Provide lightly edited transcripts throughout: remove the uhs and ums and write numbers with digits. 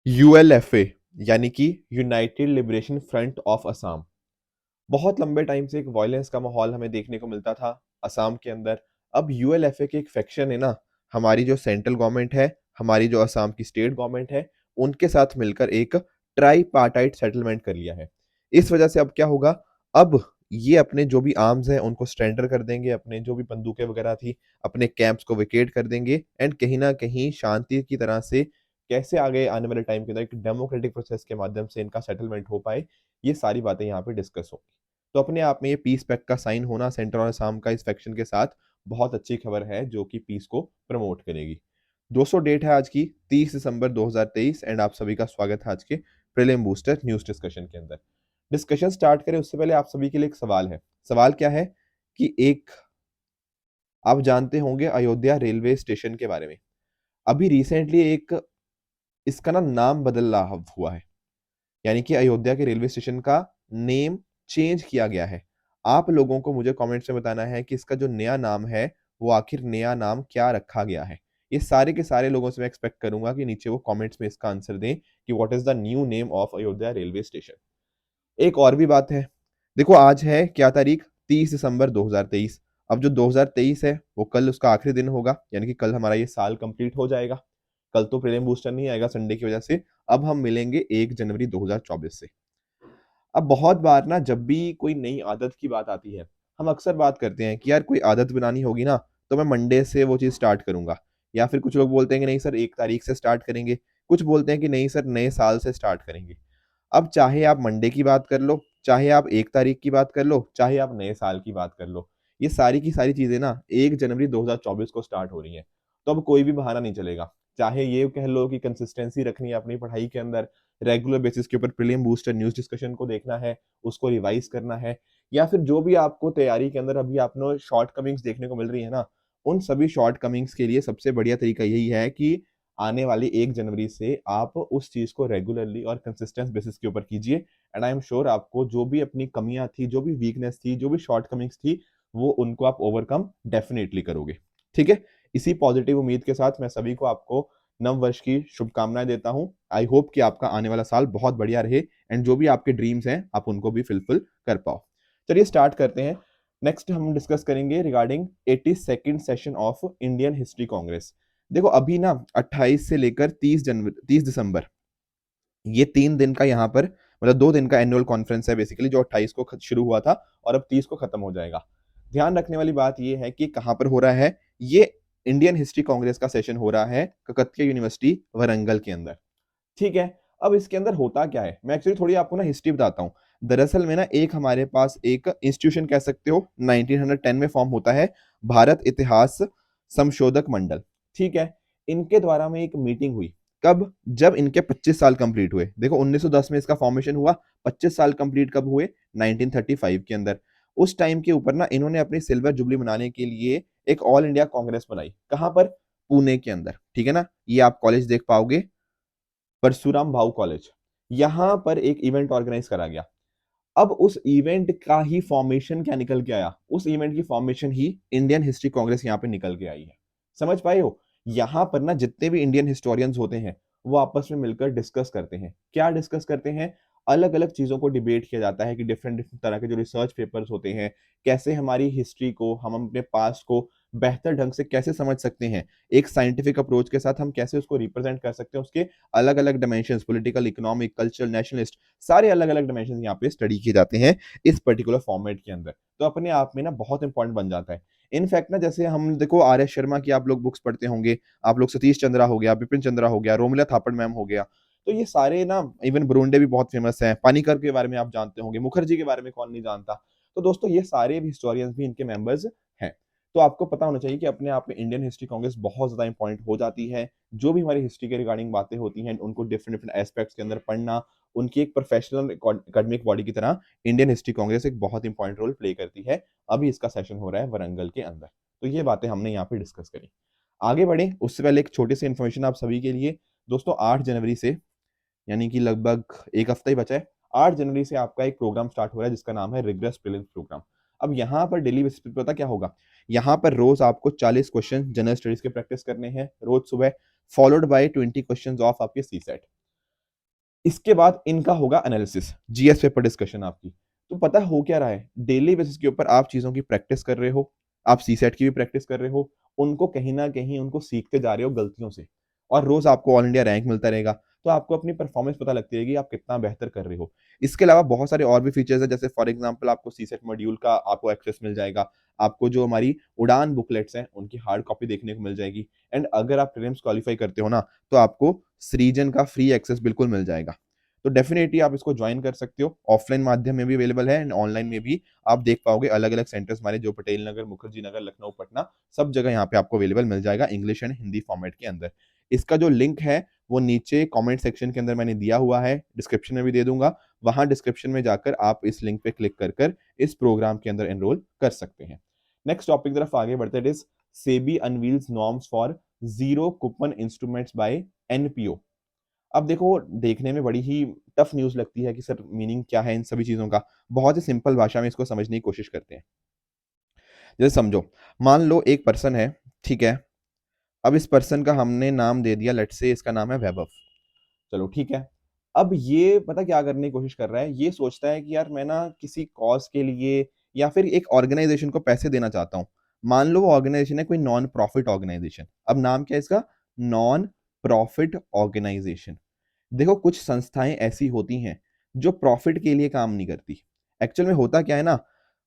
यूएलएफए यानी कि United liberation front of Assam. बहुत लंबे टाइम से एक वायलेंस का माहौल हमें देखने को मिलता था असम के अंदर। अब यूएलएफए के एक फैक्शन है ना, हमारी जो सेंट्रल गवर्नमेंट है, हमारी जो असम की स्टेट गवर्नमेंट है, उनके साथ मिलकर एक ट्राईपार्टाइट सेटलमेंट कर लिया है। इस वजह से अब क्या होगा, अब ये अपने जो भी आर्म्स हैं उनको स्ट्रेंडर कर देंगे, अपने जो भी बंदूकें वगैरह थी अपने कैंप्स को वेकेट कर देंगे एंड कहीं ना कहीं शांति की तरह से कैसे आगे आने वाले टाइम के अंदर एक डेमोक्रेटिक प्रोसेस के माध्यम से इनका सेटलमेंट हो पाए, ये सारी बातें यहाँ पे डिस्कस होंगी। तो अपने आप में ये पीस पैक्ट का साइन होना सेंट्रल और असम का इस फैक्शन के साथ बहुत अच्छी खबर है जो कि पीस को प्रमोट करेगी। 200 डेट है आज की 30 दिसंबर 2023 एंड आप सभी का स्वागत है आज के प्रीलिम बूस्टर न्यूज डिस्कशन के अंदर। डिस्कशन स्टार्ट करें उससे पहले आप सभी के लिए एक सवाल है। सवाल क्या है कि एक आप जानते होंगे अयोध्या रेलवे स्टेशन के बारे में। अभी रिसेंटली एक इसका नाम बदल रहा हुआ है, यानी कि अयोध्या के रेलवे स्टेशन का नेम चेंज किया गया है। आप लोगों को मुझे कमेंट्स में बताना है कि इसका जो नया नाम है वो आखिर नया नाम क्या रखा गया है। ये सारे के सारे लोगों से मैं एक्सपेक्ट करूंगा कि नीचे वो कमेंट्स में इसका आंसर दें कि what is the new name of Ayodhya railway station. एक और भी बात है, देखो आज है क्या तारीख, 30 दिसंबर 2023। अब जो 2023 है वो कल उसका आखिरी दिन होगा, यानी कि कल हमारा ये साल कंप्लीट हो जाएगा। कल तो प्रीलिम बूस्टर नहीं आएगा संडे की वजह से। अब हम मिलेंगे 1 जनवरी 2024 से। अब बहुत बार ना जब भी कोई नई आदत की बात आती है, हम अक्सर बात करते हैं कि यार कोई आदत बनानी होगी ना तो मैं मंडे से वो चीज़ स्टार्ट करूंगा, या फिर कुछ लोग बोलते हैं कि नहीं सर 1 तारीख से स्टार्ट करेंगे, कुछ बोलते हैं कि नहीं सर नए साल से स्टार्ट करेंगे। अब चाहे आप मंडे की बात कर लो, चाहे आप 1 तारीख की बात कर लो, चाहे आप नए साल की बात कर लो, ये सारी की सारी चीजें ना 1 जनवरी 2024 को स्टार्ट हो रही हैं। तो अब कोई भी बहाना नहीं चलेगा। चाहे ये कह लो कि कंसिस्टेंसी रखनी है अपनी पढ़ाई के अंदर, रेगुलर बेसिस के ऊपर प्रीलिम बूस्टर न्यूज डिस्कशन को देखना है, उसको रिवाइज करना है, या फिर जो भी आपको तैयारी के अंदर अभी आपने शॉर्ट कमिंग्स देखने को मिल रही है ना, उन सभी शॉर्ट कमिंग्स के लिए सबसे बढ़िया तरीका यही है कि आने वाली 1 जनवरी से आप उस चीज को रेगुलरली और कंसिस्टेंस बेसिस के ऊपर कीजिए। एंड आई एम श्योर आपको जो भी अपनी कमियां थी, जो भी वीकनेस थी, जो भी शॉर्ट कमिंग्स थी, वो उनको आप ओवरकम डेफिनेटली करोगे। ठीक है, इसी पॉजिटिव उम्मीद के साथ मैं सभी को आपको नव वर्ष की शुभकामनाएं देता हूं। आई होप कि आपका आने वाला साल बहुत बढ़िया रहे एंड जो भी आपके ड्रीम्स हैं आप उनको भी फुलफिल कर पाओ। चलिए स्टार्ट करते हैं। नेक्स्ट हम डिस्कस करेंगे regarding 82nd session of Indian history Congress. देखो अभी ना 28 से लेकर 30 दिसंबर, ये 3 दिन का यहाँ पर मतलब 2 दिन का एनुअल कॉन्फ्रेंस है बेसिकली, जो 28 को शुरू हुआ था और अब 30 को खत्म हो जाएगा। ध्यान रखने वाली बात ये है कि कहाँ पर हो रहा है ये। इंडियन हिस्ट्री कांग्रेस का सेशन हो रहा है ककतिया यूनिवर्सिटी वरंगल के अंदर। ठीक है, अब इसके अंदर होता क्या है, मैं एक्चुअली थोड़ी आपको ना हिस्ट्री बताता हूँ। दरअसल में ना एक हमारे पास एक इंस्टीट्यूशन कह सकते हो 1910 में फॉर्म होता है, भारत इतिहास संशोधक मंडल। ठीक है, इनके द्वारा में एक मीटिंग हुई। कब? जब इनके 25 साल कंप्लीट हुए। देखो 1910 में इसका फॉर्मेशन हुआ, 25 साल कंप्लीट कब हुए? 1935 के अंदर। उस टाइम के ऊपर ना इन्होंने अपनी सिल्वर जुबली मनाने के लिए एक ऑल इंडिया कांग्रेस बनाई। कहां पर? पुणे के अंदर। ठीक है ना, ये आप कॉलेज देख पाओगे, परशुराम भाऊ कॉलेज। यहां पर एक इवेंट ऑर्गेनाइज करा गया। अब उस इवेंट का ही फॉर्मेशन क्या निकल के आया? उस इवेंट की फॉर्मेशन ही इंडियन हिस्ट्री कांग्रेस यहाँ पे निकल के आई है। समझ पाए हो? यहाँ पर ना जितने भी इंडियन हिस्टोरियंस होते हैं वो आपस में मिलकर डिस्कस करते हैं। क्या डिस्कस करते हैं? अलग अलग चीजों को डिबेट किया जाता है कि डिफरेंट डिफरेंट तरह के जो रिसर्च पेपर्स होते हैं, कैसे हमारी हिस्ट्री को, हम अपने पास्ट को बेहतर ढंग से कैसे समझ सकते हैं, एक साइंटिफिक अप्रोच के साथ हम कैसे उसको रिप्रेजेंट कर सकते हैं, उसके अलग अलग dimensions, political, economic, cultural, nationalist, सारे अलग अलग डायमेंशन यहाँ पे स्टडी किए जाते हैं इस पर्टिकुलर फॉर्मेट के अंदर। तो अपने आप में ना बहुत इंपॉर्टेंट बन जाता है। इनफैक्ट ना जैसे हम देखो आर एस शर्मा की आप लोग बुक्स पढ़ते होंगे, आप लोग सतीश चंद्रा हो गया, बिपिन चंद्रा हो गया, रोमिला थापड़ मैम हो गया, तो ये सारे ना, इवन बुरुंडे भी बहुत फेमस है, पानीकर के बारे में आप जानते होंगे, मुखर्जी के बारे में कौन नहीं जानता। तो दोस्तों ये सारे भी हिस्टोरियंस भी इनके मेंबर्स हैं। तो आपको पता होना चाहिए कि अपने आप में इंडियन हिस्ट्री कांग्रेस बहुत ज्यादा इंपॉर्टेंट हो जाती है। जो भी हमारी हिस्ट्री के रिगार्डिंग बातें होती हैं उनको डिफरेंट डिफरेंट एस्पेक्ट्स के अंदर पढ़ना, उनकी एक प्रोफेशनल एकेडमिक बॉडी की तरह इंडियन हिस्ट्री कांग्रेस एक बहुत इंपॉर्टेंट रोल प्ले करती है। अभी इसका सेशन हो रहा है वरंगल के अंदर। तो ये बातें हमने यहाँ पे डिस्कस करी। आगे बढ़े उससे पहले एक छोटी सी इन्फॉर्मेशन आप सभी के लिए। दोस्तों 8 जनवरी से, यानी कि लगभग एक हफ्ता ही बचा है, 8 जनवरी से आपका एक प्रोग्राम स्टार्ट हो रहा है जिसका नाम है रिग्रेस प्रीलिम्स प्रोग्राम। अब यहाँ पर डेली बेसिस पे पता क्या होगा, यहाँ पर रोज आपको 40 क्वेश्चन जनरल स्टडीज के प्रैक्टिस करने हैं रोज सुबह, फॉलोड बाय 20 क्वेश्चंस ऑफ आपके सी सेट। इसके बाद इनका होगा एनालिसिस, जीएस पेपर डिस्कशन आपकी। तो पता हो क्या रहा है, डेली बेसिस के ऊपर आप चीज़ों की प्रैक्टिस कर रहे हो, आप सीसेट की भी प्रैक्टिस कर रहे हो, उनको कहीं न कहीं उनको सीखते जा रहे हो गलतियों से, और रोज़ आपको ऑल इंडिया रैंक मिलता रहेगा, तो आपको अपनी परफॉर्मेंस पता लगती रहेगी आप कितना बेहतर कर रहे हो। इसके अलावा बहुत सारे और भी फीचर्स हैं, जैसे फॉर एग्जांपल आपको सीसेट मॉड्यूल का आपको एक्सेस मिल जाएगा, आपको जो हमारी उड़ान बुकलेट्स हैं, उनकी हार्ड कॉपी देखने को मिल जाएगी, एंड अगर आप प्रीलिम्स क्वालीफाई करते हो ना, तो आपको सृजन का फ्री एक्सेस बिल्कुल मिल जाएगा। तो डेफिनेटली आप इसको ज्वाइन कर सकते हो, ऑफलाइन माध्यम में भी अवेलेबल है एंड ऑनलाइन में भी आप देख पाओगे। अलग अलग सेंटर्स हमारे जो पटेल नगर, मुखर्जी नगर, लखनऊ, पटना, सब जगह यहाँ पे आपको अवेलेबल मिल जाएगा इंग्लिश एंड हिंदी फॉर्मेट के अंदर। इसका जो लिंक है वो नीचे कमेंट सेक्शन के अंदर मैंने दिया हुआ है, डिस्क्रिप्शन में भी दे दूंगा, वहां डिस्क्रिप्शन में जाकर आप इस लिंक पे क्लिक कर कर इस प्रोग्राम के अंदर एनरोल कर सकते हैं। नेक्स्ट टॉपिक की तरफ आगे बढ़ते हैं, SEBI unveils norms for zero coupon instruments by NPO. अब देखो, देखने में बड़ी ही टफ न्यूज़ लगती है कि सर मीनिंग क्या है इन सभी चीज़ों का। बहुत ही सिंपल भाषा में इसको समझने की कोशिश करते हैं। जैसे समझो, मान लो एक पर्सन है, ठीक है? अब इस पर्सन का हमने नाम दे दिया, लेट्स से इसका नाम है वैभव। चलो ठीक है। अब ये पता क्या करने की कोशिश कर रहा है, ये सोचता है कि यार मैं ना किसी कॉज़ के लिए या फिर एक ऑर्गेनाइज़ेशन को पैसे देना चाहता हूँ। मान लो वो ऑर्गेनाइज़ेशन है कोई नॉन प्रॉफिट ऑर्गेनाइज़ेशन। अब नाम क्या है इसका? Non profit organisation. देखो, कुछ संस्थाएं ऐसी होती हैं जो प्रॉफिट के लिए काम नहीं करती। एक्चुअल में होता क्या है ना,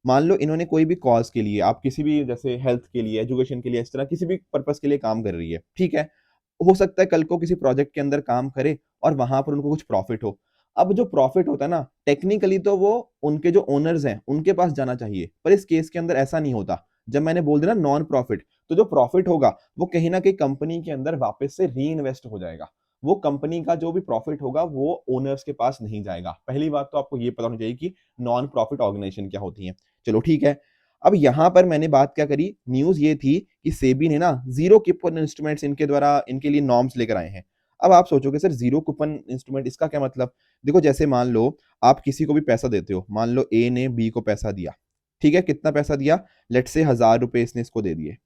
मान लो इन्होंने कोई भी कॉज के लिए, आप किसी भी जैसे हेल्थ के लिए, एजुकेशन के लिए, इस तरह किसी भी पर्पस के लिए काम कर रही है, ठीक है? हो सकता है कल को किसी प्रोजेक्ट के अंदर काम करे और वहां पर उनको कुछ प्रॉफिट हो। अब जो प्रॉफिट होता है ना, टेक्निकली तो वो उनके जो ओनर्स हैं उनके पास जाना चाहिए, पर इस केस के अंदर ऐसा नहीं होता। जब मैंने बोल दिया ना नॉन प्रॉफिट, तो जो प्रॉफिट होगा वो कहीं ना कहीं कंपनी के अंदर वापस से री इन्वेस्ट हो जाएगा। वो कंपनी का जो भी प्रॉफिट होगा वो ओनर्स के पास नहीं जाएगा। पहली बात तो आपको ये पता होनी चाहिए कि नॉन प्रॉफिट ऑर्गेनाइजेशन क्या होती है। चलो ठीक है। अब यहां पर मैंने बात क्या करी, न्यूज ये थी कि सेबी ने ना जीरो कूपन इंस्ट्रूमेंट्स इनके द्वारा इनके लिए नॉर्म्स लेकर आए हैं। अब आप सोचोगे सर जीरो कूपन इंस्ट्रूमेंट इसका क्या मतलब? देखो, जैसे मान लो आप किसी को भी पैसा देते हो, मान लो ए ने बी को पैसा दिया, ठीक है? कितना पैसा दिया? लेट से 1000 रुपए इसने इसको दे दिए,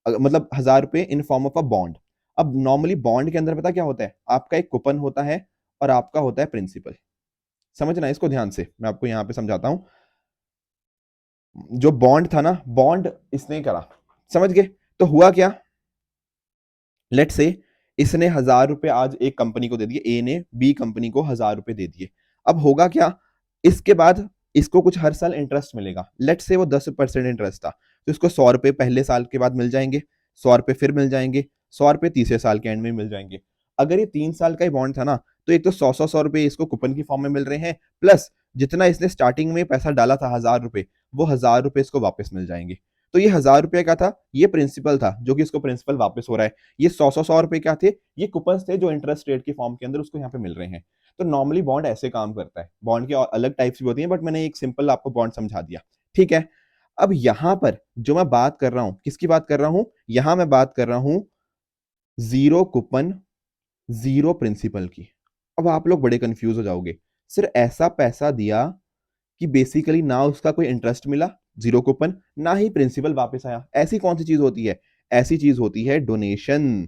मतलब 1000 रुपए in form of a bond. अब नॉर्मली बॉन्ड के अंदर पता क्या होता है, आपका एक कूपन होता है और आपका होता है प्रिंसिपल। समझना इसको ध्यान से, मैं आपको यहां पे समझाता हूं। जो बॉन्ड था ना, बॉन्ड इसने करा, समझ गए? तो हुआ क्या, लेट से इसने 1000 रुपए आज एक कंपनी को दे दिए, ए ने बी कंपनी को 1000 रुपए दे दिए। अब होगा क्या, इसके बाद इसको कुछ हर साल इंटरेस्ट मिलेगा। लेट से वो 10% इंटरेस्ट था, तो इसको 100 रुपए पहले साल के बाद मिल जाएंगे, 100 रुपए फिर मिल जाएंगे, 100 रुपए तीसरे साल के एंड में मिल जाएंगे। अगर ये 3 साल का ही बॉन्ड था ना, तो एक तो 100 100 100 रुपए इसको कूपन की फॉर्म में मिल रहे हैं, प्लस जितना इसने स्टार्टिंग में पैसा डाला था 1000 रुपए, वो 1000 रुपए इसको वापस मिल जाएंगे। तो ये 1000 रुपए का था, ये प्रिंसिपल था जो कि इसको प्रिंसिपल वापस हो रहा है। ये 100 100 100 रुपए क्या थे, ये कूपन्स थे जो इंटरेस्ट रेट की फॉर्म के अंदर उसको यहाँ पे मिल रहे हैं। तो नॉर्मली बॉन्ड ऐसे काम करता है। बॉन्ड की और अलग टाइप्स भी होती हैं, बट मैंने एक सिंपल आपको बॉन्ड समझा दिया, ठीक है? अब यहां पर जो मैं बात कर रहा हूं, किसकी बात कर रहा हूं? यहां मैं बात कर रहा हूं जीरो कूपन जीरो प्रिंसिपल की। अब आप लोग बड़े कंफ्यूज हो जाओगे, सर ऐसा पैसा दिया कि बेसिकली ना उसका कोई इंटरेस्ट मिला, जीरो कूपन, ना ही प्रिंसिपल वापस आया, ऐसी कौन सी चीज होती है? ऐसी चीज होती है डोनेशन।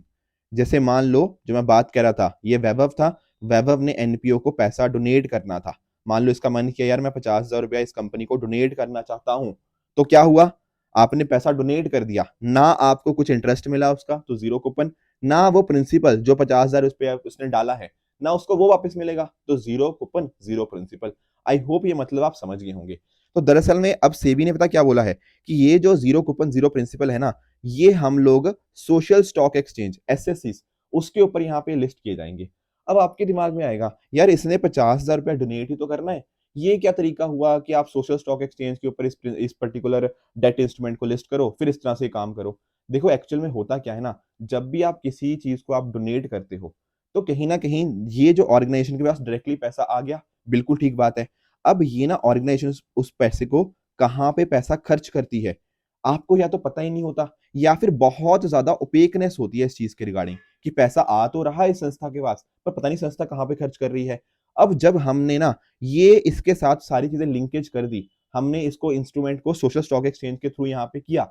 जैसे मान लो जो मैं बात कर रहा था, ये वैभव था, वैभव ने एनपीओ को पैसा डोनेट करना था। मान लो इसका मन किया यार मैं 50,000 रुपया इस कंपनी को डोनेट करना चाहता हूं, तो क्या हुआ, आपने पैसा डोनेट कर दिया, ना आपको कुछ इंटरेस्ट मिला उसका, तो जीरो कूपन, ना वो प्रिंसिपल जो 50,000 रुपया उसने डाला है, ना उसको वो वापस मिलेगा, तो zero coupon zero principal. I hope ये मतलब आप समझ गए होंगे। तो दरअसल में अब सेबी ने पता क्या बोला है कि ये जो जीरो कूपन जीरो प्रिंसिपल है ना, ये हम लोग सोशल स्टॉक एक्सचेंज एसएससी उसके ऊपर यहाँ पे लिस्ट किए जाएंगे। अब आपके दिमाग में आएगा यार इसने 50,000 रुपया डोनेट ही तो करना है, ये क्या तरीका हुआ कि आप सोशल स्टॉक एक्सचेंज के ऊपर इस पर्टिकुलर डेट इंस्ट्रूमेंट को लिस्ट करो फिर इस तरह से काम करो। देखो एक्चुअल में होता क्या है ना, जब भी आप किसी चीज को आप डोनेट करते हो, तो कहीं ना कहीं ये जो ऑर्गेनाइजेशन के पास डायरेक्टली पैसा आ गया, बिल्कुल ठीक बात है। अब ये ना ऑर्गेनाइजेशन उस पैसे को कहाँ पे पैसा खर्च करती है, आपको या तो पता ही नहीं होता, या फिर बहुत ज्यादा ओपेकनेस होती है इस चीज के रिगार्डिंग कि पैसा आ तो रहा है इस संस्था के पास, पर पता नहीं संस्था कहाँ पे खर्च कर रही है। अब जब हमने ना ये इसके साथ सारी चीजें लिंकेज कर दी, हमने इसको इंस्ट्रूमेंट को सोशल स्टॉक एक्सचेंज के थ्रू यहाँ पे किया,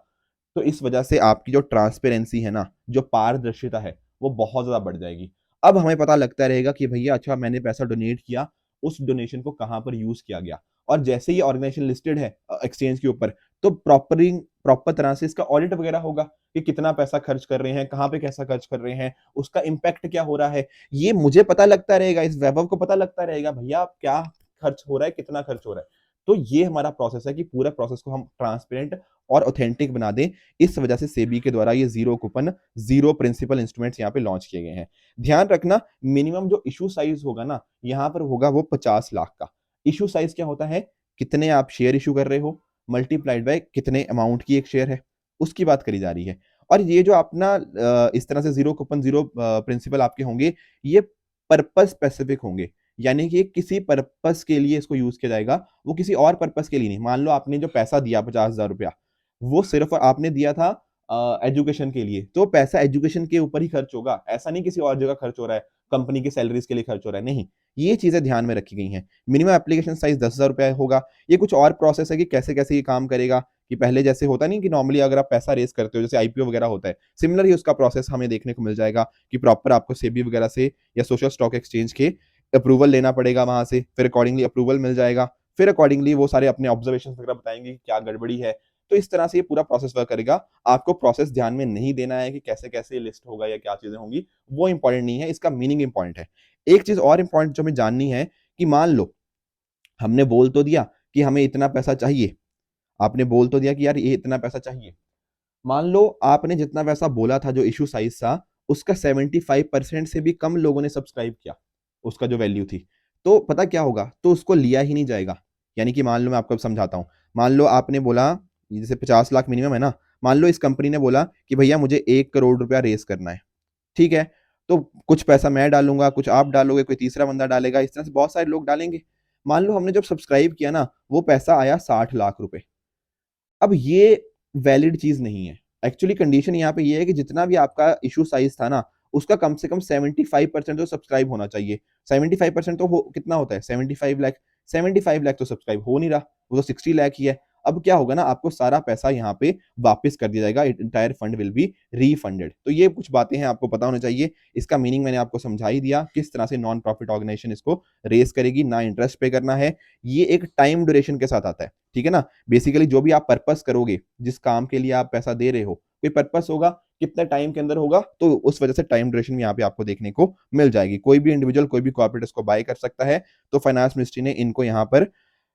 तो इस वजह से आपकी जो ट्रांसपेरेंसी है ना, जो पारदर्शिता है, वो बहुत ज्यादा बढ़ जाएगी। अब हमें पता लगता रहेगा कि भैया अच्छा मैंने पैसा डोनेट किया, उस डोनेशन को कहाँ पर यूज किया गया। और जैसे ही ऑर्गेनाइजेशन लिस्टेड है एक्सचेंज के ऊपर, तो प्रॉपर तरह से इसका ऑडिट वगैरह होगा कि कितना पैसा खर्च कर रहे हैं, कहाँ पे कैसा खर्च कर रहे हैं, उसका इम्पैक्ट क्या हो रहा है, ये मुझे पता लगता रहेगा, इस वैभव को पता लगता रहेगा भैया क्या खर्च हो रहा है, कितना खर्च हो रहा है। तो ये हमारा प्रोसेस है कि पूरा प्रोसेस को हम ट्रांसपेरेंट और ऑथेंटिक बना दें। इस वजह से सेबी के द्वारा ये zero coupon, zero principal instruments यहाँ पे लॉन्च किए गए हैं। ध्यान रखना, मिनिमम जो इशू साइज होगा ना, यहाँ पर होगा वो 50 लाख का। इशू साइज क्या होता है, कितने आप शेयर इशू कर रहे हो मल्टीप्लाइड बाय कितने अमाउंट की एक शेयर है, उसकी बात करी जा रही है। और ये जो अपना इस तरह से जीरो कूपन जीरो प्रिंसिपल आपके होंगे, ये पर्पस स्पेसिफिक होंगे, यानी कि किसी पर्पस के लिए इसको यूज किया जाएगा, वो किसी और पर्पस के लिए नहीं। मान लो आपने जो पैसा दिया 50,000 रुपया, वो सिर्फ आपने दिया था एजुकेशन के लिए, तो पैसा एजुकेशन के ऊपर ही खर्च होगा, ऐसा नहीं किसी और जगह खर्च हो रहा है, कंपनी की सैलरीज के लिए खर्च हो रहा है, नहीं। ये चीजें ध्यान में रखी गई हैं। मिनिमम एप्लीकेशन साइज 10,000 रुपया होगा। ये कुछ और प्रोसेस है कि कैसे कैसे ये काम करेगा, कि पहले जैसे होता नहीं कि नॉर्मली अगर आप पैसा रेस करते हो, जैसे आईपीओ वगैरह होता है, सिमिलर ही उसका प्रोसेस हमें देखने को मिल जाएगा कि प्रॉपर आपको सेबी वगैरह से या सोशल स्टॉक एक्सचेंज के अप्रूवल लेना पड़ेगा वहां से, फिर अकॉर्डिंगली अप्रूवल मिल जाएगा, फिर अकॉर्डिंगली वो सारे अपने ऑब्जर्वेशन वगैरह बताएंगे कि क्या गड़बड़ी है। तो इस तरह से ये पूरा प्रोसेस वर्क करेगा। आपको प्रोसेस ध्यान में नहीं देना है कि कैसे कैसे लिस्ट होगा या क्या चीजें होंगी, वो इंपॉर्टेंट नहीं है, इसका मीनिंग इंपॉर्टेंट है। एक चीज और इंपॉर्टेंट जो हमें जाननी है कि मान लो हमने बोल तो दिया कि हमें इतना पैसा चाहिए, आपने बोल तो दिया कि यार ये इतना पैसा चाहिए, मान लो आपने जितना पैसा बोला था जो इशू साइज था, उसका 75% से भी कम लोगों ने सब्सक्राइब किया, उसका जो वैल्यू थी, तो पता क्या होगा, तो उसको लिया ही नहीं जाएगा। यानी कि मान लो मैं आपको समझाता हूं, मान लो आपने बोला जैसे 50 लाख मिनिमम है ना, मान लो इस कंपनी ने बोला कि भैया मुझे 1 करोड़ रुपया रेस करना है, ठीक है। तो कुछ पैसा मैं डालूंगा, कुछ आप डालोगे, कोई तीसरा बंदा डालेगा, इस तरह से बहुत सारे लोग डालेंगे। मान लो हमने जब सब्सक्राइब किया ना, वो पैसा आया 60 लाख रुपए। अब ये वैलिड चीज नहीं है। एक्चुअली कंडीशन यहाँ पे ये है कि जितना भी आपका इशू साइज था ना, उसका कम से कम 75% तो सब्सक्राइब होना चाहिए। 75% तो कितना होता है, 75 लाख। 75 लाख तो सब्सक्राइब हो नहीं रहा, वो तो 60 लाख ही है। अब क्या होगा ना, आपको सारा पैसा यहाँ पे वापस कर दिया जाएगा, इंटायर फंड विल बी रीफंडेड। तो ये कुछ बातें हैं आपको पता होना चाहिए। इसका मीनिंग मैंने आपको समझा ही दिया, किस तरह से नॉन प्रॉफिट ऑर्गेनाइजेशन इसको रेस करेगी, ना इंटरेस्ट पे करना है। ये एक टाइम ड्यूरेशन के साथ आता है, ठीक है ना। बेसिकली जो भी आप पर्पस करोगे, जिस काम के लिए आप पैसा दे रहे हो, कोई पर्पस होगा, कितने टाइम के अंदर होगा, तो उस वजह से टाइम ड्यूरेशन यहाँ पे आपको देखने को मिल जाएगी। कोई भी इंडिविजुअल, कोई भी कॉर्पोरेट इसको बाय कर सकता है। तो फाइनेंस मिनिस्ट्री ने इनको यहाँ पर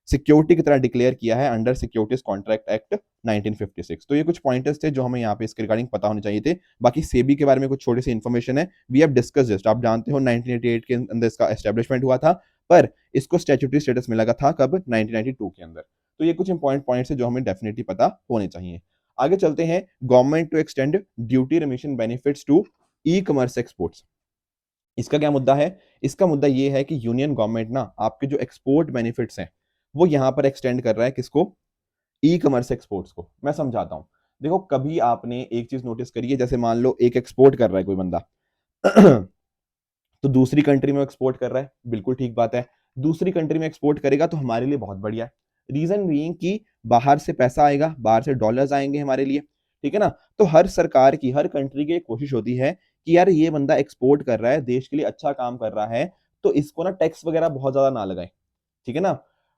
सिक्योरिटी की तरह डिक्लेयर किया है अंडर सिक्योरिटीज कॉन्ट्रैक्ट एक्ट 1956। तो ये कुछ पॉइंटर्स थे जो हमें यहाँ पे इसके रिगार्डिंग पता होने चाहिए थे। बाकी सेबी के बारे में कुछ छोटी सी इन्फॉर्मेशन है, वी हैव डिस्कस जस्ट, आप जानते हो 1988 के अंदर इसका एस्टेब्लिशमेंट हुआ था, पर इसको स्टैट्यूटरी स्टेटस मिला था कब, 1992 के अंदर। तो ये कुछ इंपॉर्टेंट पॉइंट्स है जो हमें डेफिनेटली पता होने चाहिए। आगे चलते हैं, government to extend duty remission benefits to e commerce exports. इसका क्या मुद्दा है, इसका मुद्दा ये है कि यूनियन गवर्नमेंट ना आपके जो एक्सपोर्ट बेनिफिट्स हैं, वो यहाँ पर एक्सटेंड कर रहा है, किसको, ई कॉमर्स एक्सपोर्ट्स को। मैं समझाता हूँ। देखो कभी आपने एक चीज नोटिस करी है, जैसे मान लो एक एक्सपोर्ट कर रहा है कोई बंदा तो दूसरी कंट्री में एक्सपोर्ट कर रहा है, बिल्कुल ठीक बात है। दूसरी कंट्री में एक्सपोर्ट करेगा तो हमारे लिए बहुत बढ़िया है। रीजन बीइंग कि बाहर से पैसा आएगा, बाहर से डॉलर्स आएंगे हमारे लिए, ठीक है ना। तो हर सरकार की, हर कंट्री की कोशिश होती है कि यार ये बंदा एक्सपोर्ट कर रहा है, देश के लिए अच्छा काम कर रहा है, तो इसको ना टैक्स वगैरह बहुत ज्यादा ना लगाए, ठीक है ना।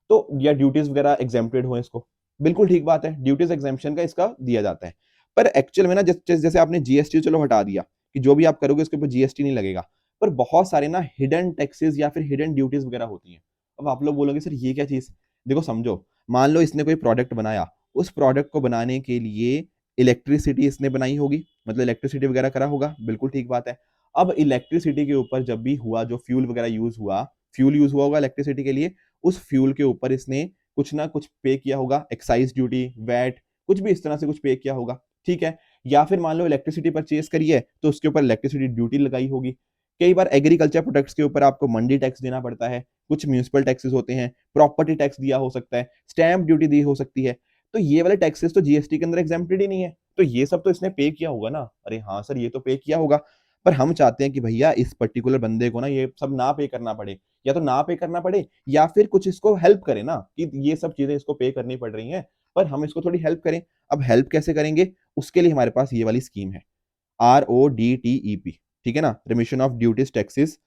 तो या ड्यूटीज वगैरह एग्जेम्प्टेड हो इसको, बिल्कुल ठीक बात है, ड्यूटीज एग्जेम्पशन का इसका दिया जाता है। पर एक्चुअल में ना जैसे आपने जीएसटी चलो हटा दिया कि जो भी आप करोगे उसके ऊपर जीएसटी नहीं लगेगा, पर बहुत सारे ना हिडन टैक्सेस या फिर हिडन ड्यूटीज वगैरह होती हैं। अब आप लोग बोलोगे सर ये क्या चीज, देखो समझो, मान लो इसने कोई प्रोडक्ट बनाया, उस प्रोडक्ट को बनाने के लिए इलेक्ट्रिसिटी इसने बनाई होगी, मतलब इलेक्ट्रिसिटी वगैरह करा होगा, बिल्कुल ठीक बात है। अब इलेक्ट्रिसिटी के ऊपर जब भी हुआ, जो फ्यूल वगैरह यूज हुआ, फ्यूल यूज हुआ होगा इलेक्ट्रिसिटी के लिए, उस फ्यूल के ऊपर इसने कुछ ना कुछ पे किया होगा, एक्साइज ड्यूटी, वैट, कुछ भी इस तरह से कुछ पे किया होगा, ठीक है। या फिर मान लो इलेक्ट्रिसिटी परचेज करी है, तो उसके ऊपर इलेक्ट्रिसिटी ड्यूटी लगाई होगी। कई बार एग्रीकल्चर प्रोडक्ट्स के ऊपर आपको मंडी टैक्स देना पड़ता है, कुछ म्यूनिसिपल टैक्सेस होते हैं, प्रॉपर्टी टैक्स दिया हो सकता है, स्टैंप ड्यूटी दी हो सकती है। तो ये वाले टैक्सेस तो जीएसटी के अंदर एग्जेम्प्टेड ही नहीं है, तो ये सब तो इसने पे किया होगा ना। अरे हाँ सर ये तो पे किया होगा, पर हम चाहते हैं कि भैया इस पर्टिकुलर बंदे को ना ये सब ना पे करना पड़े, या तो ना पे करना पड़े, या फिर कुछ इसको हेल्प करे ना, कि ये सब चीजें इसको पे करनी पड़ रही हैं, पर हम इसको थोड़ी हेल्प करें। अब हेल्प कैसे करेंगे, उसके लिए हमारे पास ये वाली स्कीम है, RODTEP। ठीक है ना, remission of duties taxes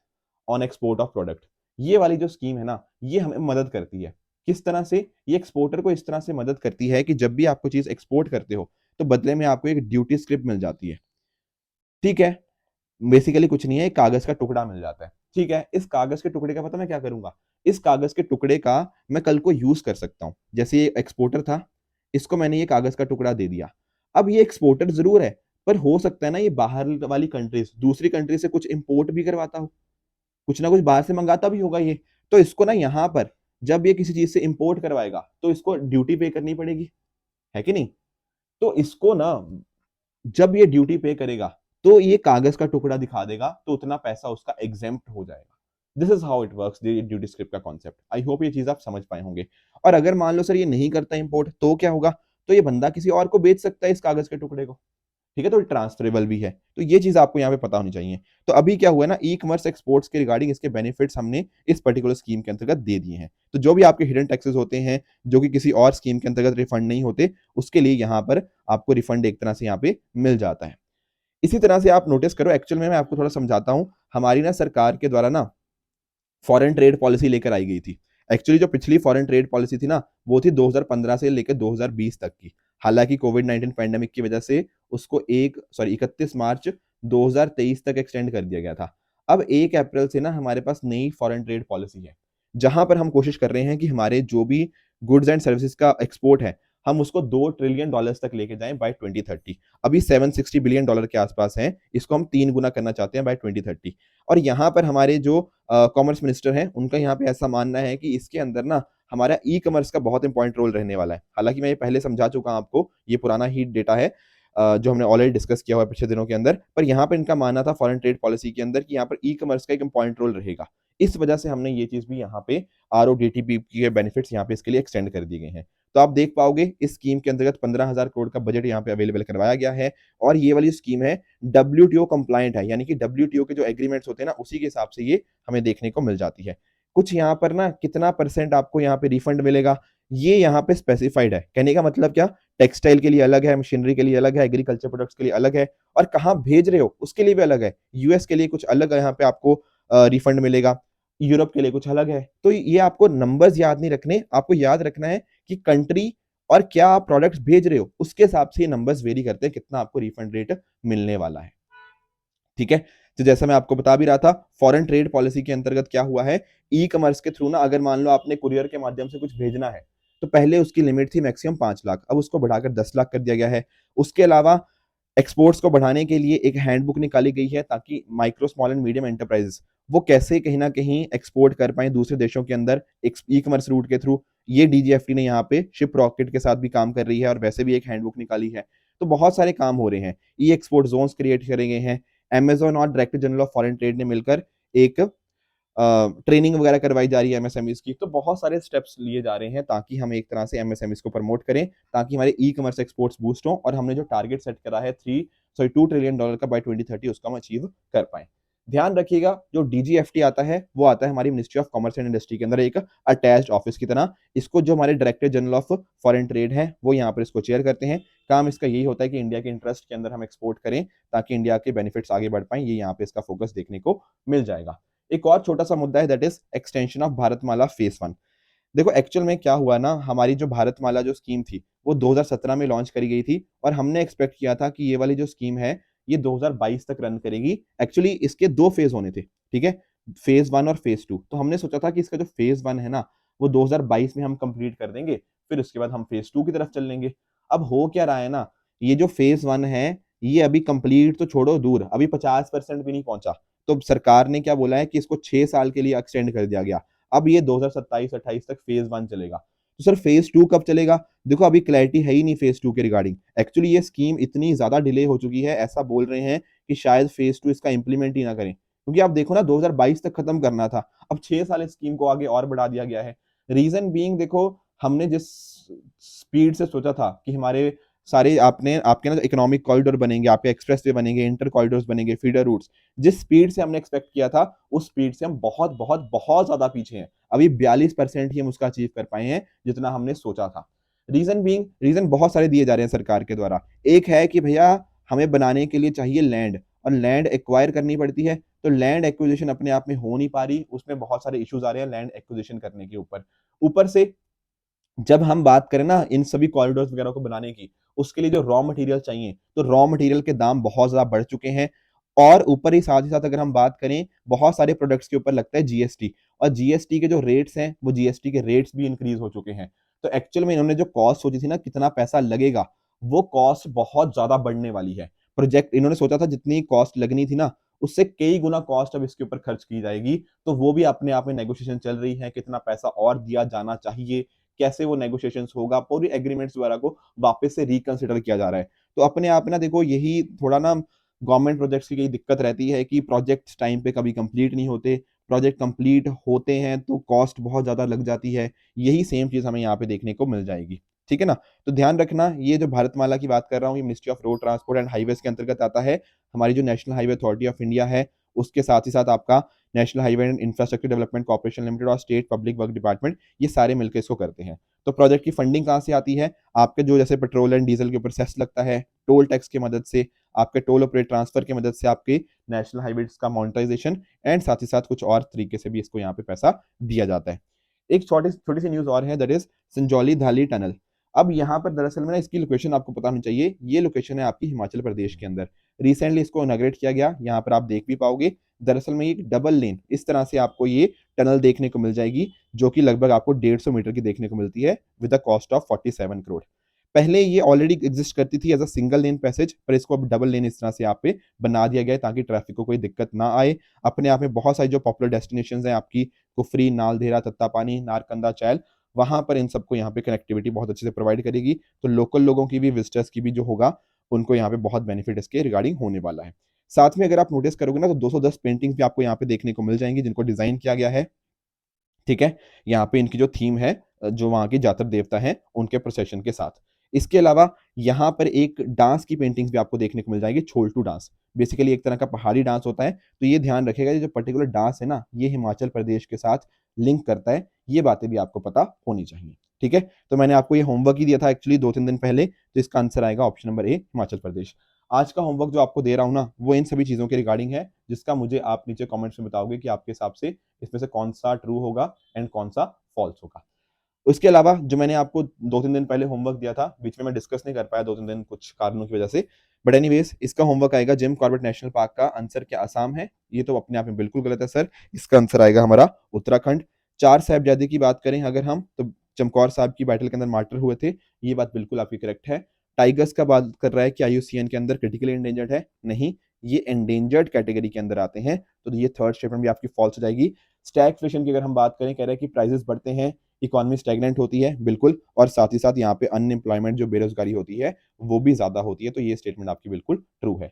on export of product. ये वाली जो स्कीम है ना, ये हमें मदद करती है। किस तरह से? ये एक्सपोर्टर को इस तरह से मदद करती है कि जब भी आपको चीज एक्सपोर्ट करते हो तो बदले में आपको एक ड्यूटी स्लिप मिल जाती है। ठीक है, बेसिकली कुछ नहीं है, एक कागज का टुकड़ा मिल जाता है। ठीक है, इस कागज के टुकड़े का पता मैं क्या करूंगा, इस कागज के टुकड़े का मैं कल को यूज कर सकता हूं। जैसे ये एक्सपोर्टर था, इसको मैंने ये कागज का टुकड़ा दे दिया। अब ये एक्सपोर्टर जरूर है, पर हो सकता है ना ये बाहर वाली कंट्रीज, दूसरी कंट्री से कुछ इंपोर्ट भी करवाता हो, कुछ ना कुछ बाहर से मंगाता भी होगा ये। तो इसको ना यहाँ पर जब ये किसी चीज से इंपोर्ट करवाएगा तो इसको ड्यूटी पे करनी पड़ेगी, है कि नहीं? तो इसको ना जब ये ड्यूटी पे करेगा तो ये कागज का टुकड़ा दिखा देगा, तो उतना पैसा उसका एग्जेम्प्ट हो जाएगा। This is how it works, duty script का कॉन्सेप्ट। आई होप ये चीज आप समझ पाए होंगे। और अगर मान लो सर ये नहीं करता इंपोर्ट, तो क्या होगा? तो ये बंदा किसी और को बेच सकता है इस कागज के टुकड़े को। ठीक है, तो ट्रांसफरेबल भी है। तो ये चीज आपको यहाँ पे पता होनी चाहिए। तो अभी क्या हुआ ना, ई कॉमर्स एक्सपोर्ट्स के रिगार्डिंग इसके बेनिफिट्स हमने इस पर्टिकुलर स्कीम के अंतर्गत दे दिए हैं। तो जो भी आपके हिडन टैक्सेस होते हैं जो कि किसी और स्कीम के अंतर्गत रिफंड नहीं होते, उसके लिए यहाँ पर आपको रिफंड एक तरह से यहाँ पे मिल जाता है। इसी तरह से आप नोटिस करो, एक्चुअल में मैं आपको थोड़ा समझाता हूं। हमारी ना सरकार के द्वारा ना फॉरेन ट्रेड पॉलिसी लेकर आई गई थी। एक्चुअली जो पिछली फॉरेन ट्रेड पॉलिसी थी ना, वो थी 2015 से लेकर 2020 तक की। हालांकि कोविड 19 पैंडेमिक की वजह से उसको 31 मार्च 2023 तक एक्सटेंड कर दिया गया था। अब 1 अप्रैल से ना हमारे पास नई फॉरेन ट्रेड पॉलिसी है, जहां पर हम कोशिश कर रहे हैं कि हमारे जो भी गुड्स एंड सर्विसेज का एक्सपोर्ट है, हम उसको $2 ट्रिलियन तक लेके जाएं बाय 2030। अभी $760 बिलियन के आसपास है, इसको हम 3 गुना करना चाहते हैं बाय 2030। और यहाँ पर हमारे जो कॉमर्स मिनिस्टर हैं, उनका यहाँ पे ऐसा मानना है कि इसके अंदर ना हमारा ई कॉमर्स का बहुत इंपॉर्टेंट रोल रहने वाला है। हालांकि मैं ये पहले समझा चुका हूं आपको, ये पुराना ही डेटा है जो हमने ऑलरेडी डिस्कस किया हुआ है पिछले दिनों के अंदर। पर यहाँ पर इनका मानना था फॉरेन ट्रेड पॉलिसी के अंदर कि यहाँ पर ई कॉमर्स का एक इंपॉर्टेंट रोल रहेगा। इस वजह से हमने ये चीज भी यहाँ पे RODTEP के बेनिफिट्स यहाँ पे इसके लिए एक्सटेंड कर दिए गए हैं। तो आप देख पाओगे इस स्कीम के अंतर्गत 15,000 करोड़ का बजट यहाँ पे अवेलेबल करवाया गया है। और ये वाली स्कीम है WTO कंप्लायंट है, यानी कि WTO के जो एग्रीमेंट्स होते हैं ना, उसी के हिसाब से ये हमें देखने को मिल जाती है। कुछ यहाँ पर ना कितना परसेंट आपको यहाँ पे रिफंड मिलेगा, ये यहाँ पे स्पेसिफाइड है। कहने का मतलब क्या, टेक्सटाइल के लिए अलग है, मशीनरी के लिए अलग है, एग्रीकल्चर प्रोडक्ट्स के लिए अलग है, और कहाँ भेज रहे हो उसके लिए भी अलग है। यूएस के लिए कुछ अलग है, यहाँ पे आपको रिफंड मिलेगा, यूरोप के लिए कुछ अलग है। तो ये आपको नंबर्स याद नहीं रखने, आपको याद रखना है कि कंट्री और क्या आप प्रोडक्ट्स भेज रहे हो, उसके हिसाब से ये नंबर्स वेरी करते हैं कितना आपको रिफंड रेट मिलने वाला है। ठीक है, तो जैसा मैं आपको बता भी रहा था, फॉरेन ट्रेड पॉलिसी के अंतर्गत क्या हुआ है, ई कॉमर्स के थ्रू ना अगर मान लो आपने कुरियर के माध्यम से कुछ भेजना है, तो पहले उसकी लिमिट थी मैक्सिमम 5 लाख, अब उसको बढ़ाकर 10 लाख कर दिया गया है। उसके अलावा एक्सपोर्ट्स को बढ़ाने के लिए एक हैंडबुक निकाली गई है, ताकि micro small and medium enterprises वो कैसे कहीं ना कहीं एक्सपोर्ट कर पाए दूसरे देशों के अंदर ई कॉमर्स रूट के थ्रू। ये DGFT ने यहाँ पे शिप रॉकेट के साथ भी काम कर रही है, और वैसे भी एक हैंडबुक निकाली है। तो बहुत सारे काम हो रहे हैं, ई एक्सपोर्ट जोन्स क्रिएट करे गए हैं। अमेजोन और director general of foreign trade ने मिलकर एक ट्रेनिंग वगैरह करवाई जा रही है MSMEs की। तो बहुत सारे स्टेप्स लिए जा रहे हैं ताकि हम एक तरह से MSMEs को प्रमोट करें, ताकि हमारे ई कॉमर्स एक्सपोर्ट्स बूस्ट हो, और हमने जो टारगेट सेट करा है $2 ट्रिलियन का बाय 2030, उसका हम अचीव कर पाए। ध्यान रखिएगा, जो DGFT आता है वो आता है हमारी ministry of commerce and industry के अंदर एक अटैच्ड ऑफिस की तरह। इसको जो हमारे director general of foreign trade है वो यहाँ पर इसको चेयर करते हैं। काम इसका यही होता है कि इंडिया के इंटरेस्ट के अंदर हम एक्सपोर्ट करें, ताकि इंडिया के बेनिफिट्स आगे बढ़ पाए। ये यहाँ पे इसका फोकस देखने को मिल जाएगा। एक और छोटा सा मुद्दा है, that is extension of Bharatmala phase 1। देखो एक्चुअल में क्या हुआ ना, हमारी जो भारतमाला जो स्कीम थी वो 2017 में लॉन्च करी गई थी, और हमने एक्सपेक्ट किया था कि ये वाली जो स्कीम है ये 2022 तक रन करेगी। एक्चुअली इसके 2 फेज होने थे, ठीक है, फेज 1 और फेज 2। तो हमने सोचा था कि इसका जो फेज 1 है ना, वो 2022 में हम कंप्लीट कर देंगे, फिर उसके बाद हम फेज 2 की तरफ चल लेंगे। अब हो क्या रहा है ना, ये जो फेज 1 है ये अभी कंप्लीट तो छोड़ो दूर, अभी 50% भी नहीं पहुंचा। तो सरकार ने क्या बोला है कि इसको 6 साल के लिए एक्सटेंड कर दिया गया। अब ये 2027-28 तक फेज 1 चलेगा। तो सर फेज 2 कब चलेगा? देखो अभी क्लैरिटी है ही नहीं फेज 2 के रिगार्डिंग। एक्चुअली ये स्कीम इतनी ज्यादा डिले हो चुकी है, ऐसा बोल रहे हैं कि शायद फेज 2 इसका इंप्लीमेंट ही ना करें, क्योंकि आप देखो ना 2022 तक खत्म करना था, अब 6 साल इस स्कीम को आगे और बढ़ा दिया गया है। रीजन बीइंग, देखो हमने जिस स्पीड से सोचा था कि हमारे सारे आपके ना इकोनॉमिक कॉरिडोर बनेंगे, आपके एक्सप्रेस वे बनेंगे, इंटर कॉरिडोर्स बनेंगे, फीडर रूट्स, जिस स्पीड से हमने एक्सपेक्ट किया था उस स्पीड से हम बहुत बहुत बहुत ज्यादा पीछे हैं। अभी 42% ही हम उसका अचीव कर पाए हैं जितना हमने सोचा था। रीजन बहुत सारे दिए जा रहे हैं सरकार के द्वारा। एक है कि भैया हमें बनाने के लिए चाहिए लैंड, और लैंड एक्वायर करनी पड़ती है, तो लैंड एक्विजिशन अपने आप में हो नहीं पा रही, उसमें बहुत सारे इश्यूज आ रहे हैं लैंड एक्विजिशन करने के ऊपर। ऊपर से जब हम बात करें ना इन सभी कॉरिडोर्स वगैरह को बनाने की, उसके लिए जो रॉ मटेरियल चाहिए, तो रॉ मटेरियल के दाम बहुत ज्यादा बढ़ चुके हैं। और ऊपर ही साथ अगर हम बात करें, बहुत सारे प्रोडक्ट्स के ऊपर लगता है जीएसटी, और जीएसटी के जो रेट्स हैं वो जीएसटी के रेट्स भी इंक्रीज हो चुके हैं। तो एक्चुअल में इन्होंने जो कॉस्ट सोची थी ना कितना पैसा लगेगा, वो कॉस्ट बहुत ज्यादा बढ़ने वाली है। प्रोजेक्ट इन्होंने सोचा था जितनी कॉस्ट लगनी थी ना, उससे कई गुना कॉस्ट अब इसके ऊपर खर्च की जाएगी। तो वो भी अपने आप में नेगोशिएशन चल रही है, कितना पैसा और दिया जाना चाहिए, कैसे वो नेगोशिएशंस होगा, पूरी एग्रीमेंट्स वगैरह को वापस से रिकंसिडर किया जा रहा है। तो अपने आप में ना देखो, यही थोड़ा ना गवर्नमेंट प्रोजेक्ट्स की यही दिक्कत रहती है कि प्रोजेक्ट्स टाइम पे कभी कंप्लीट नहीं होते, प्रोजेक्ट कंप्लीट होते हैं तो कॉस्ट बहुत ज़्यादा लग जाती है। यही सेम चीज़ हमें यहाँ पे देखने को मिल जाएगी, ठीक है ना। तो ध्यान रखना, ये जो भारतमाला की बात कर रहा हूँ, ये ministry of road transport and highways के अंतर्गत आता है। हमारी जो national highway authority of India है, उसके साथ ही साथ आपका national highway and infrastructure development corporation limited और स्टेट पब्लिक वर्क डिपार्टमेंट, ये सारे मिलकर इसको करते हैं। तो प्रोजेक्ट की फंडिंग कहाँ से आती है? आपके जो जैसे पेट्रोल एंड डीजल के ऊपर सेस लगता है, टोल टैक्स की मदद से, आपके टोल ऑपरेट ट्रांसफर की मदद से, आपके नेशनल हाईवेज का मॉनिटाइजेशन, एंड साथ ही साथ कुछ और तरीके से भी इसको यहाँ पे पैसा दिया जाता है। एक छोटी छोटी सी न्यूज और है, that is Sanjauli Dhali tunnel. अब यहाँ पर दरअसल में ना इसकी लोकेशन आपको पता होनी चाहिए, ये लोकेशन है आपकी हिमाचल प्रदेश के अंदर। रिसेंटली इसको इनॉग्रेट किया गया, यहाँ पर आप देख भी पाओगे। दरअसल में एक डबल लेन इस तरह से आपको ये टनल देखने को मिल जाएगी, जो कि लगभग आपको 150 मीटर की देखने को मिलती है with a cost of 47 crore. पहले ये ऑलरेडी एग्जिस्ट करती थी as a single lane passage, पर इसको अब डबल लेन इस तरह से यहाँ पे बना दिया गया है ताकि ट्रैफिक को कोई दिक्कत ना आए। अपने आप में बहुत सारी जो पॉपुलर डेस्टिनेशन है आपकी, कुफरी, नालदेहरा, तत्तापानी, नारकंदा, चैल, वहां पर इन सबको यहाँ पे कनेक्टिविटी बहुत अच्छे से प्रोवाइड करेगी। तो लोकल लोगों की भी, विजिटर्स की भी जो होगा, उनको यहाँ पे बहुत बेनिफिट इसके रिगार्डिंग होने वाला है। साथ में अगर आप नोटिस करोगे ना, तो 210 पेंटिंग्स भी आपको यहाँ पे देखने को मिल जाएंगी जिनको डिजाइन किया गया है, ठीक है। यहाँ पे इनकी जो थीम है, जो वहाँ के जातर देवता हैं उनके प्रोसेशन के साथ। इसके अलावा यहाँ पर एक डांस की पेंटिंग्स भी आपको देखने को मिल जाएगी, छोलटू डांस। बेसिकली एक तरह का पहाड़ी डांस होता है। तो ये ध्यान रखेगा, ये जो पर्टिकुलर डांस है ना, ये हिमाचल प्रदेश के साथ लिंक करता है। ये बातें भी आपको पता होनी चाहिए, ठीक है। तो मैंने आपको ये होमवर्क ही दिया था एक्चुअली 2-3 दिन पहले, तो इसका आंसर आएगा option number A, Himachal Pradesh. आज का होमवर्क जो आपको दे रहा हूँ ना, वो इन सभी चीजों के रिगार्डिंग है, जिसका मुझे आप नीचे कमेंट्स में बताओगे कि आपके हिसाब से इसमें से कौन सा ट्रू होगा एंड कौन सा फॉल्स होगा। उसके अलावा जो मैंने आपको 2-3 दिन पहले होमवर्क दिया था, बीच में मैं डिस्कस नहीं कर पाया 2-3 दिन कुछ कारणों की वजह से, बट एनीवेज इसका होमवर्क आएगा, जिम कॉर्बेट नेशनल पार्क का आंसर क्या असम है? ये तो अपने आप में बिल्कुल गलत है सर, इसका आंसर आएगा हमारा उत्तराखंड। चार साहिबजादे की बात करें अगर हम, तो चमकौर साहब की बैटल के अंदर मार्टर हुए थे, ये बात बिल्कुल आपकी करेक्ट है। टाइगर्स का बात कर रहा है कि आईयूसीएन के अंदर क्रिटिकली एंडेंजर्ड है, नहीं, ये एंडेंजर्ड कैटेगरी के अंदर आते हैं, तो ये थर्ड स्टेटमेंट भी आपकी फॉल्स हो जाएगी। स्टैगफ्लेशन की अगर हम बात करें, कह रहे हैं कि प्राइसेस बढ़ते हैं, इकोनॉमी स्टैग्नेंट होती है, बिल्कुल, और साथ ही साथ यहाँ पे अनएम्प्लॉयमेंट जो बेरोजगारी होती है वो भी ज्यादा होती है, तो ये स्टेटमेंट आपकी बिल्कुल ट्रू है।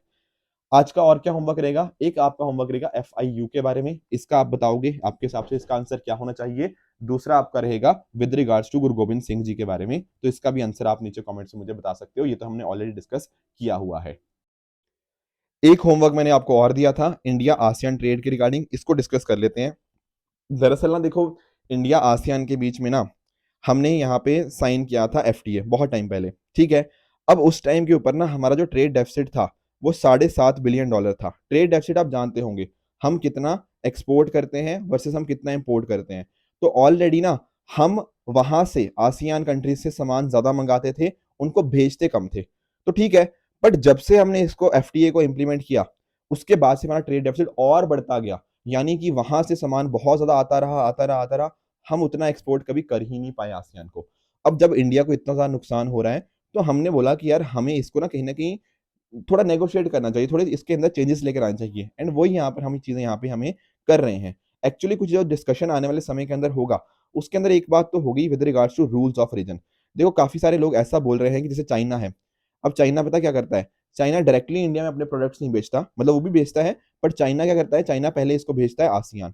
आज का और क्या होमवर्क रहेगा? एक आपका होमवर्क रहेगा एफआईयू के बारे में, इसका आप बताओगे आपके हिसाब से इसका आंसर क्या होना चाहिए। दूसरा आपका रहेगा विद रिगार्ड्स टू गुरु गोविंद सिंह जी के बारे में, तो इसका भी आंसर आप नीचे कमेंट से मुझे बता सकते हो, ये तो हमने ऑलरेडी डिस्कस किया हुआ है। एक होमवर्क मैंने आपको और दिया था इंडिया आसियान ट्रेड के रिगार्डिंग, इसको डिस्कस कर लेते हैं। दरअसल ना देखो, इंडिया आसियान के बीच में ना हमने यहाँ पे साइन किया था एफटीए बहुत टाइम पहले, ठीक है। अब उस टाइम के ऊपर ना हमारा जो ट्रेड डेफिसिट था वो $7.5 बिलियन था। ट्रेड डेफिसिट आप जानते होंगे, हम कितना एक्सपोर्ट करते हैं वर्सेस हम कितना इंपोर्ट करते हैं। तो ऑलरेडी ना हम वहां से आसियान कंट्रीज से सामान ज्यादा मंगाते थे, उनको भेजते कम थे, तो ठीक है। बट जब से हमने इसको एफटीए को इंप्लीमेंट किया, उसके बाद से हमारा ट्रेड डेफिसिट और बढ़ता गया, यानी कि वहां से सामान बहुत ज्यादा आता रहा आता रहा आता रहा, हम उतना एक्सपोर्ट कभी कर ही नहीं पाए आसियान को। अब जब इंडिया को इतना ज्यादा नुकसान हो रहा है, तो हमने बोला कि यार हमें इसको ना कहीं थोड़ा नेगोशिएट करना चाहिए, थोड़े इसके अंदर चेंजेस लेकर आने चाहिए, एंड वही यहाँ पर हम चीजें यहाँ पे हमें कर रहे हैं। एक्चुअली कुछ जो डिस्कशन आने वाले समय के अंदर होगा, उसके अंदर एक बात तो होगी with regards to rules of region. देखो काफी सारे लोग ऐसा बोल रहे हैं कि जैसे चाइना है, अब चाइना पता क्या करता है, चाइना डायरेक्टली इंडिया में अपने प्रोडक्ट्स नहीं बेचता, मतलब वो भी बेचता है, बट चाइना क्या करता है, चाइना पहले इसको भेजता है आसियान,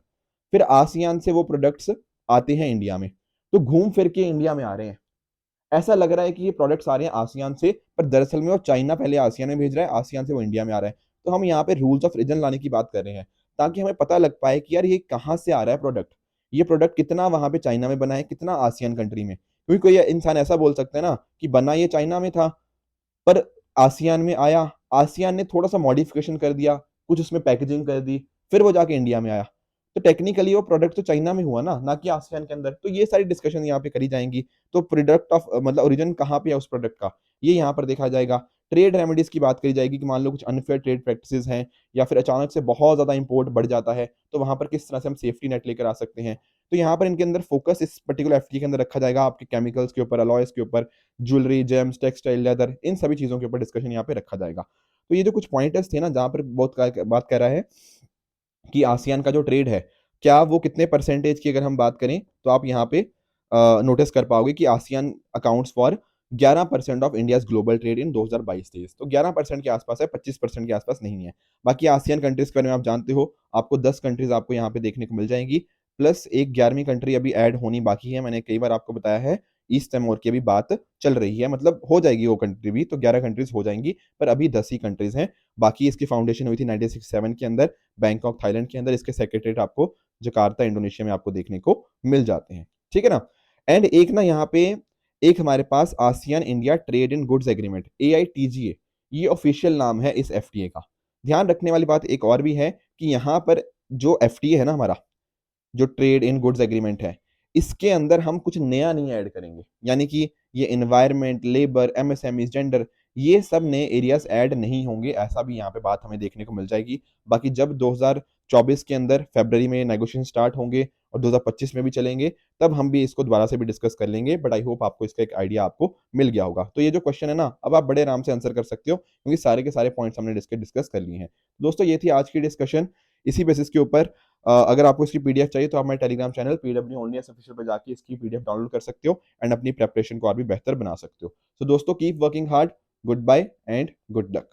फिर आसियान से वो प्रोडक्ट्स आते हैं इंडिया में, तो घूम फिर के इंडिया में आ रहे हैं। ऐसा लग रहा है कि ये प्रोडक्ट्स आ रहे हैं आसियान से, पर दरअसल में वो चाइना पहले आसियान में भेज रहा है, आसियान से वो इंडिया में आ रहा है। तो हम यहाँ पे रूल्स ऑफ रीजन लाने की बात कर रहे हैं, ताकि हमें पता लग पाए कि यार ये कहाँ से आ रहा है प्रोडक्ट, ये प्रोडक्ट कितना वहां पे चाइना में बना है, कितना आसियान कंट्री में। क्योंकि कोई इंसान ऐसा बोल सकता है ना कि बना ये चाइना में था, पर आसियान में आया, आसियान ने थोड़ा-सा मॉडिफिकेशन कर दिया, कुछ उसमें पैकेजिंग कर दी, फिर वो जाके इंडिया में आया। तो टेक्निकली वो प्रोडक्ट तो चाइना में हुआ ना कि आसियान के अंदर। तो ये सारी डिस्कशन यहाँ पे करी जाएँगी। तो प्रोडक्ट ऑफ मतलब ओरिजिन कहाँ पे है उस प्रोडक्ट का, ये यहाँ पर देखा जाएगा। ट्रेड रेमेडीज़ की बात करी जाएगी कि मान लो कुछ अनफेयर ट्रेड प्रैक्टिसेज़ हैं या फिर अचानक से बहुत ज़्यादा इम्पोर्ट बढ़ जाता है, तो वहाँ पर किस तरह से हम सेफ्टी नेट लेकर आ सकते हैं। तो यहाँ पर इनके अंदर फ़ोकस इस पर्टिकुलर एफटीए के अंदर रखा जाएगा आपके केमिकल्स के ऊपर, अलॉयज़ के ऊपर, ज्वेलरी, जेम्स, टेक्सटाइल, लेदर, इन सभी चीज़ों के ऊपर डिस्कशन यहाँ पे रखा जाएगा। तो ये जो कुछ पॉइंटर्स थे ना जहाँ पर बहुत बात कर रहा है कि आसियान का जो ट्रेड है, क्या वो कितने परसेंटेज की अगर हम बात करें, तो आप यहाँ पे नोटिस कर पाओगे कि ASEAN accounts for 11% of India's global trade in 2022-23। तो 11% के आसपास है, 25% के आसपास नहीं है। बाकी आसियान कंट्रीज़ के बारे में आप जानते हो, आपको 10 कंट्रीज़ आपको यहाँ पे देखने को मिल जाएँगी, प्लस एक 11वीं कंट्री अभी ऐड होनी बाकी है। मैंने कई बार आपको बताया है, ईस्ट तिमोर की अभी बात चल रही है, मतलब हो जाएगी वो कंट्री भी, तो 11 कंट्रीज़ हो जाएँगी, पर अभी 10 ही कंट्रीज़ हैं। बाकी इसकी फाउंडेशन हुई थी 1967 के अंदर, बैंकॉक थाईलैंड के अंदर। इसके सेक्रेटरीट आपको जकार्ता इंडोनेशिया में आपको देखने को मिल जाते हैं, ठीक है ना? एंड एक ना यहाँ पे एक हमारे पास ASEAN India trade in goods agreement AITGA, ये ऑफिशियल नाम है इस एफटीए का। ध्यान रखने वाली बात एक और भी है कि यहाँ पर जो एफटीए है ना हमारा, जो ट्रेड इन गुड्स एग्रीमेंट है, इसके अंदर हम कुछ नया नहीं ऐड करेंगे। यानी कि ये एनवायरनमेंट, लेबर, एमएसएमईज़, जेंडर, ये सब नए एरियाज़ ऐड नहीं होंगे, ऐसा भी यहाँ पे बात हमें देखने को मिल जाएगी। बाकी जब 2024 के अंदर फ़रवरी में नेगोशिएशन स्टार्ट होंगे और 2025 में भी चलेंगे, तब हम भी इसको दोबारा से भी डिस्कस कर लेंगे। बट आई होप आपको इसका एक आइडिया आपको मिल गया होगा। तो ये जो क्वेश्चन है ना, अब आप बड़े आराम से आंसर कर सकते हो क्योंकि सारे के सारे पॉइंट्स हमने डिस्कस कर लिए हैं। दोस्तों, ये थी आज की डिस्कशन। इसी बेसिस के ऊपर अगर आपको इसकी पीडीएफ चाहिए तो आप हमारे Telegram channel PW only official पे जाके इसकी पीडीएफ डाउनलोड कर सकते हो एंड अपनी प्रिपरेशन को और भी बेहतर बना सकते हो। तो दोस्तों, keep working hard, good bye and good luck.